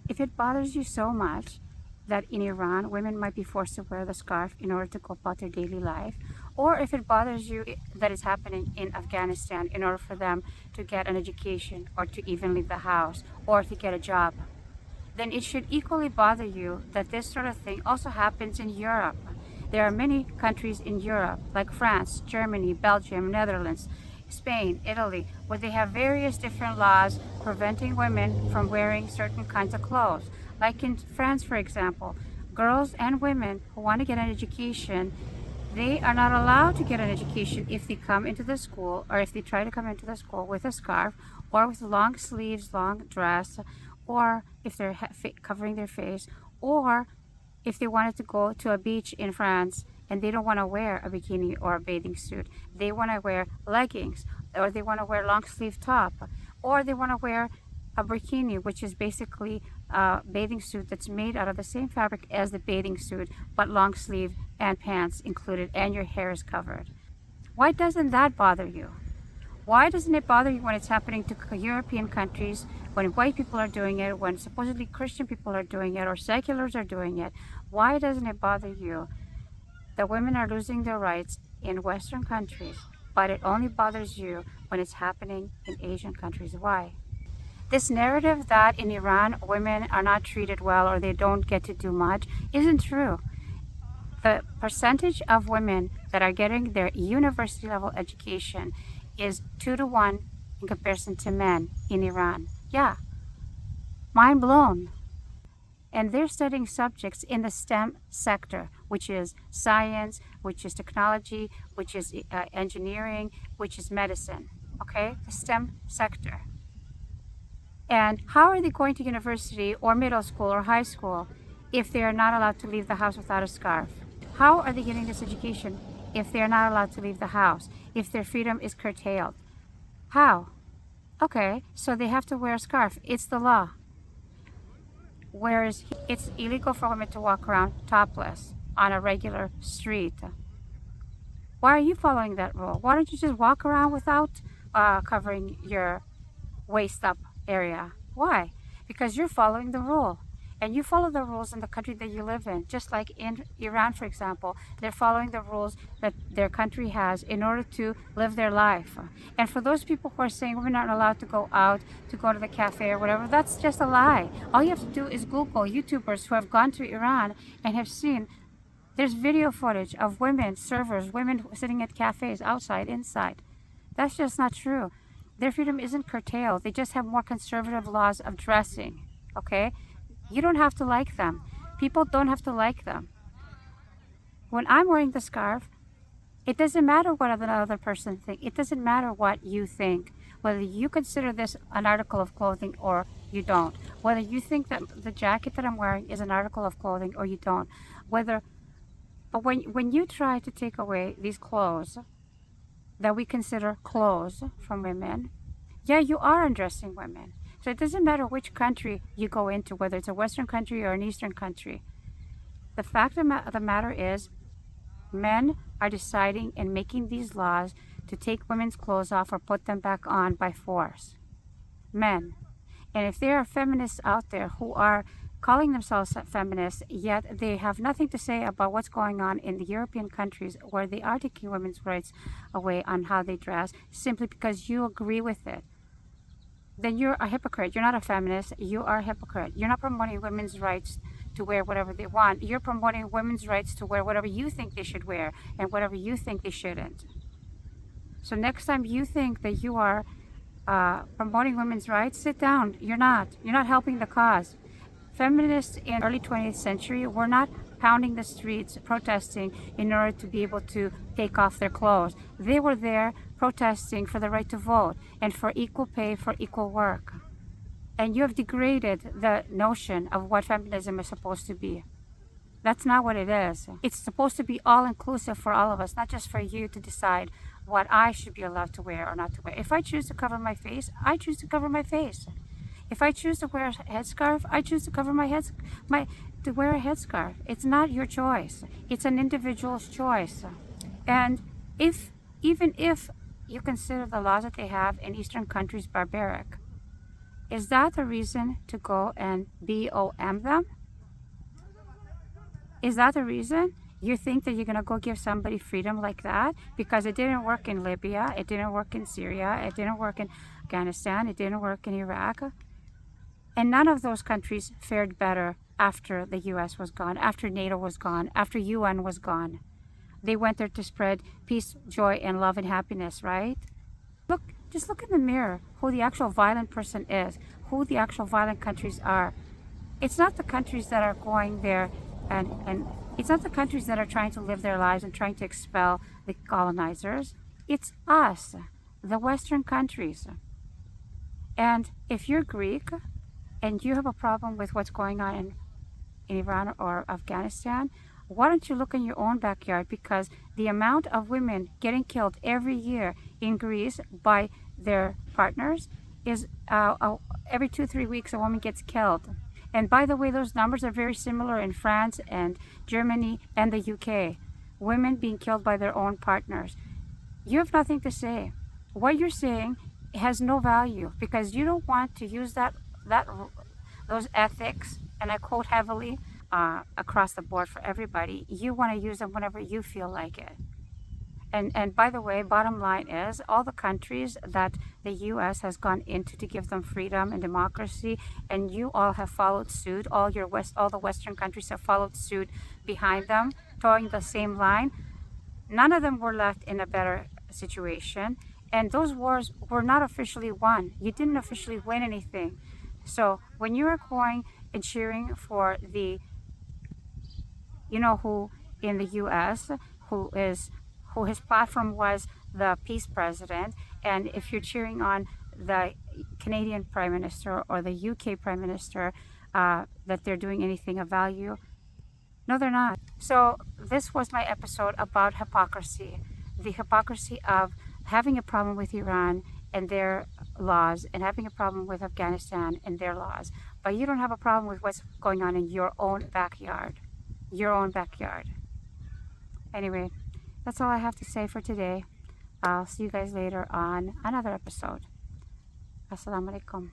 If it bothers you so much that in Iran women might be forced to wear the scarf in order to go about their daily life, or if it bothers you that it's happening in Afghanistan in order for them to get an education or to even leave the house or to get a job, then it should equally bother you that this sort of thing also happens in Europe. There are many countries in Europe, like France, Germany, Belgium, Netherlands, Spain, Italy, where they have various different laws preventing women from wearing certain kinds of clothes. Like in France, for example, girls and women who want to get an education, they are not allowed to get an education if they come into the school or if they try to come into the school with a scarf or with long sleeves, long dress, or if they're covering their face, or if they wanted to go to a beach in France and they don't want to wear a bikini or a bathing suit. They want to wear leggings, or they want to wear long sleeve top, or they want to wear a bikini, which is basically a bathing suit that's made out of the same fabric as the bathing suit, but long sleeve and pants included, and your hair is covered. Why doesn't that bother you? Why doesn't it bother you when it's happening to European countries, when white people are doing it, when supposedly Christian people are doing it, or seculars are doing it? Why doesn't it bother you that women are losing their rights in Western countries, but it only bothers you when it's happening in Asian countries? Why? This narrative that in Iran women are not treated well or they don't get to do much isn't true. The percentage of women that are getting their university level education is 2 to 1 in comparison to men in Iran. Yeah, mind blown. And they're studying subjects in the STEM sector, which is science, which is technology, which is engineering, which is medicine. Okay, the STEM sector. And how are they going to university or middle school or high school if they are not allowed to leave the house without a scarf? How are they getting this education if they are not allowed to leave the house, if their freedom is curtailed? How? Okay, so they have to wear a scarf. It's the law. Whereas it's illegal for women to walk around topless on a regular street. Why are you following that rule? Why don't you just walk around without covering your waist up area? Why? Because you're following the rule. And you follow the rules in the country that you live in. Just like in Iran, for example, they're following the rules that their country has in order to live their life. And for those people who are saying we're not allowed to go out, to go to the cafe or whatever, that's just a lie. All you have to do is Google YouTubers who have gone to Iran and have seen there's video footage of women, servers, women sitting at cafes, outside, inside. That's just not true. Their freedom isn't curtailed. They just have more conservative laws of dressing, okay? You don't have to like them. People don't have to like them. When I'm wearing the scarf, it doesn't matter what another person thinks. It doesn't matter what you think, whether you consider this an article of clothing or you don't, whether you think that the jacket that I'm wearing is an article of clothing or you don't, but when you try to take away these clothes that we consider clothes from women, yeah, you are undressing women. So it doesn't matter which country you go into, whether it's a Western country or an Eastern country. The fact of the matter is, men are deciding and making these laws to take women's clothes off or put them back on by force. Men. And if there are feminists out there who are calling themselves feminists, yet they have nothing to say about what's going on in the European countries where they are taking women's rights away on how they dress, simply because you agree with it, then you're a hypocrite. You're not a feminist. You are a hypocrite. You're not promoting women's rights to wear whatever they want. You're promoting women's rights to wear whatever you think they should wear and whatever you think they shouldn't. So next time you think that you are promoting women's rights, sit down. You're not. You're not helping the cause. Feminists in the early 20th century were not pounding the streets protesting in order to be able to take off their clothes. They were there protesting for the right to vote and for equal pay for equal work. And you have degraded the notion of what feminism is supposed to be. That's not what it is. It's supposed to be all-inclusive for all of us, not just for you to decide what I should be allowed to wear or not to wear. If I choose to cover my face, I choose to cover my face. If I choose to wear a headscarf, I choose to cover to wear a headscarf. It's not your choice. It's an individual's choice. And even if you consider the laws that they have in Eastern countries barbaric, Is that a reason to go and BOM them? Is that the reason? You think that you're going to go give somebody freedom like that? Because it didn't work in Libya, it didn't work in Syria, it didn't work in Afghanistan, it didn't work in Iraq. And none of those countries fared better after the US was gone, after NATO was gone, after UN was gone. They went there to spread peace, joy, and love and happiness, right? Just look in the mirror who the actual violent person is, who the actual violent countries are. It's not the countries that are going there and it's not the countries that are trying to live their lives and trying to expel the colonizers. It's us, the Western countries. And if you're Greek and you have a problem with what's going on in Iran or Afghanistan, why don't you look in your own backyard? Because the amount of women getting killed every year in Greece by their partners is every 2-3 weeks a woman gets killed. And by the way, those numbers are very similar in France and Germany and the UK. Women being killed by their own partners. You have nothing to say. What you're saying has no value because you don't want to use those ethics, and I quote heavily, across the board for everybody. You want to use them whenever you feel like it. And by the way, bottom line is all the countries that the U.S. has gone into to give them freedom and democracy, and you all have followed suit. All the Western countries have followed suit behind them, towing the same line. None of them were left in a better situation, and those wars were not officially won. You didn't officially win anything. So when you are going and cheering for the, you know who in the U.S. who his platform was the peace president, and if you're cheering on the Canadian Prime Minister or the UK Prime Minister, that they're doing anything of value, no, they're not. So this was my episode about hypocrisy, the hypocrisy of having a problem with Iran and their laws and having a problem with Afghanistan and their laws, but you don't have a problem with what's going on in your own backyard. Anyway, that's all I have to say for today. I'll see you guys later on another episode. Assalamu alaikum.